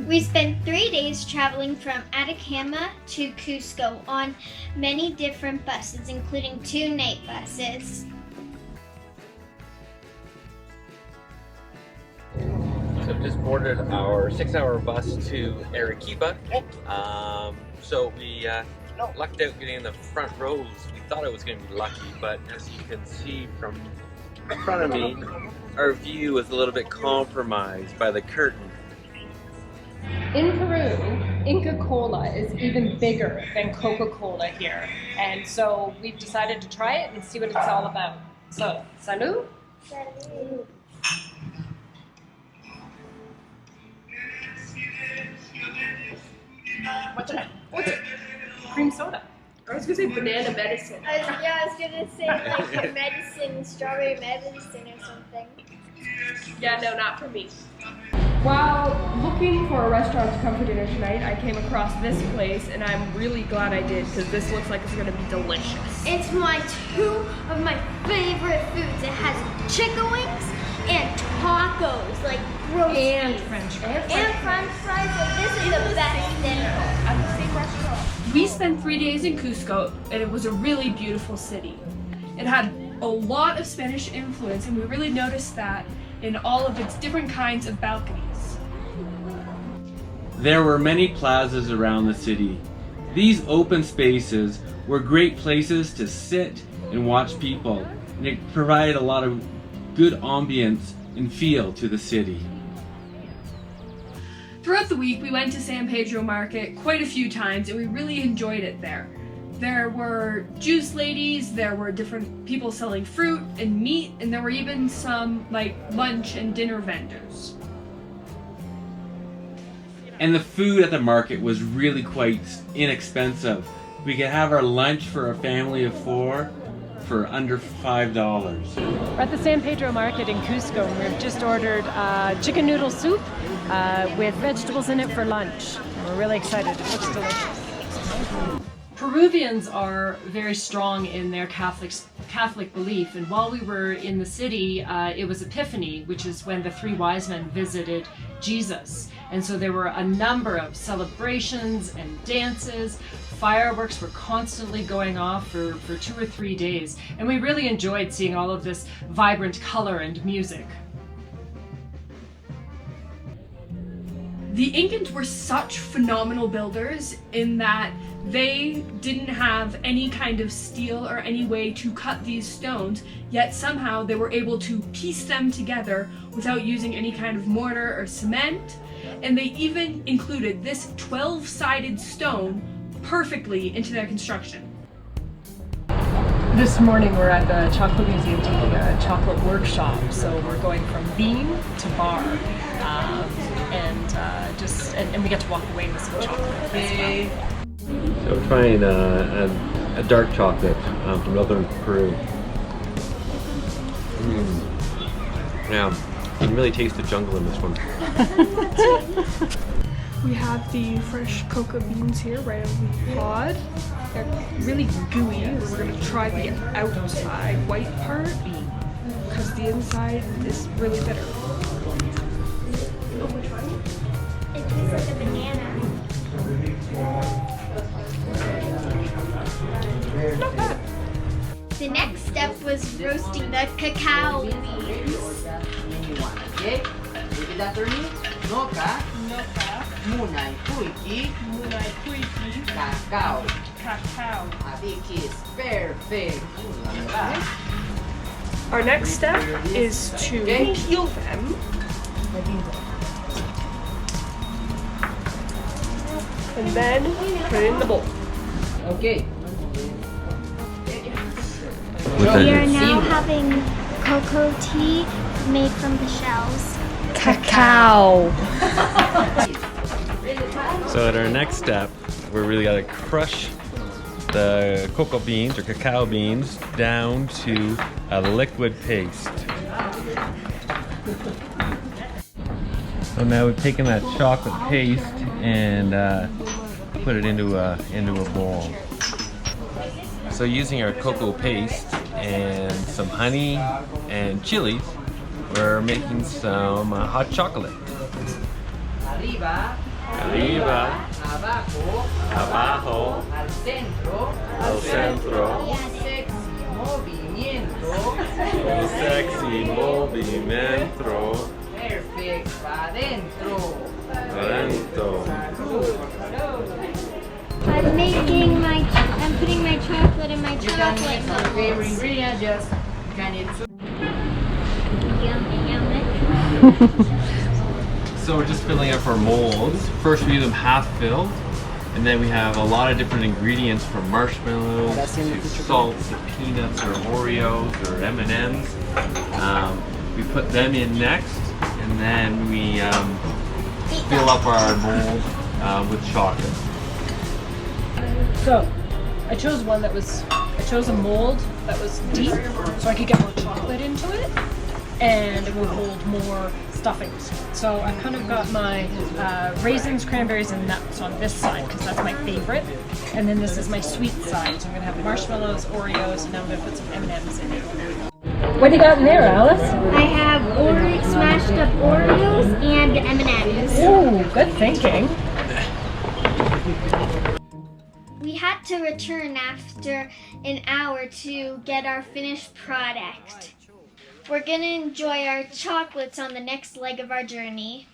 We spent 3 days traveling from Atacama to Cusco on many different buses, including 2 night buses. So just boarded our 6-hour bus to Arequipa. So we lucked out getting in the front rows. We thought it was going to be lucky, but as you can see from in front of me, our view is a little bit compromised by the curtain. In Peru, Inca Cola is even bigger than Coca-Cola here. And so we've decided to try it and see what it's all about. So, salud. Salud. What's it? Cream soda. I was gonna say banana medicine. I was gonna say like medicine, strawberry medicine or something. Yeah, no, not for me. While looking for a restaurant to come for dinner tonight, I came across this place, and I'm really glad I did, because this looks like it's gonna be delicious. It's two of my favorite foods. It has chicken wings and tacos, like roast And beef. French fries. And French fries. Like, this is the best dinner. At the same restaurant. We spent 3 days in Cusco, and it was a really beautiful city. It had a lot of Spanish influence, and we really noticed that in all of its different kinds of balconies. There were many plazas around the city. These open spaces were great places to sit and watch people, and it provided a lot of good ambience and feel to the city. Throughout the week, we went to San Pedro Market quite a few times, and we really enjoyed it there. There were juice ladies, there were different people selling fruit and meat, and there were even some like lunch and dinner vendors. And the food at the market was really quite inexpensive. We could have our lunch for a family of 4 for under $5. We're at the San Pedro Market in Cusco, and we've just ordered chicken noodle soup with vegetables in it for lunch. We're really excited. It looks delicious. Peruvians are very strong in their Catholic belief, and while we were in the city, it was Epiphany, which is when the 3 wise men visited Jesus. And so there were a number of celebrations and dances. Fireworks were constantly going off for 2 or 3 days, and we really enjoyed seeing all of this vibrant color and music. The Incans were such phenomenal builders in that they didn't have any kind of steel or any way to cut these stones, yet somehow they were able to piece them together without using any kind of mortar or cement. And they even included this 12-sided stone perfectly into their construction. This morning we're at the Chocolate Museum taking a chocolate workshop, so we're going from bean to bar. And we get to walk away with some chocolate as well. So we're trying a dark chocolate from northern Peru. Yeah, you can really taste the jungle in this one. We have the fresh cocoa beans here right out of the pod. They're really gooey. We're going to try the outside white part because the inside is really bitter. Oh, which one? It tastes like a banana. Not bad. The next step was roasting the cacao beans. Cacao. Our next step is to peel them. And then put it in the bowl. Okay. We are now having cocoa tea made from the shells. Cacao. So at our next step, we're really got to crush the cocoa beans or cacao beans down to a liquid paste. So now we've taken that chocolate paste and put it into a bowl. So using our cocoa paste and some honey and chilies, we're making some hot chocolate. arriba, abajo, al centro, al centro, un sexy movimiento. un sexy movimiento, Perfect, pa' adentro. lento. I'm putting my chocolate in my You can chocolate make some favorite bubbles. ingredient, just can it. Yummy, yummy. So we're just filling up our molds. First we do them half filled, and then we have a lot of different ingredients from marshmallows to salts to peanuts or Oreos or M&Ms. We put them in next, and then we fill up our mold with chocolate. So, I chose a mold that was deep so I could get more chocolate into it and it would hold more stuffings. So I kind of got my raisins, cranberries, and nuts on this side because that's my favorite. And then this is my sweet side. So I'm gonna have marshmallows, Oreos, and now I'm gonna put some M&Ms in it. What do you got in there, Alice? I have smashed up Oreos and M&Ms. Ooh, good thinking. We had to return after an hour to get our finished product. We're gonna enjoy our chocolates on the next leg of our journey.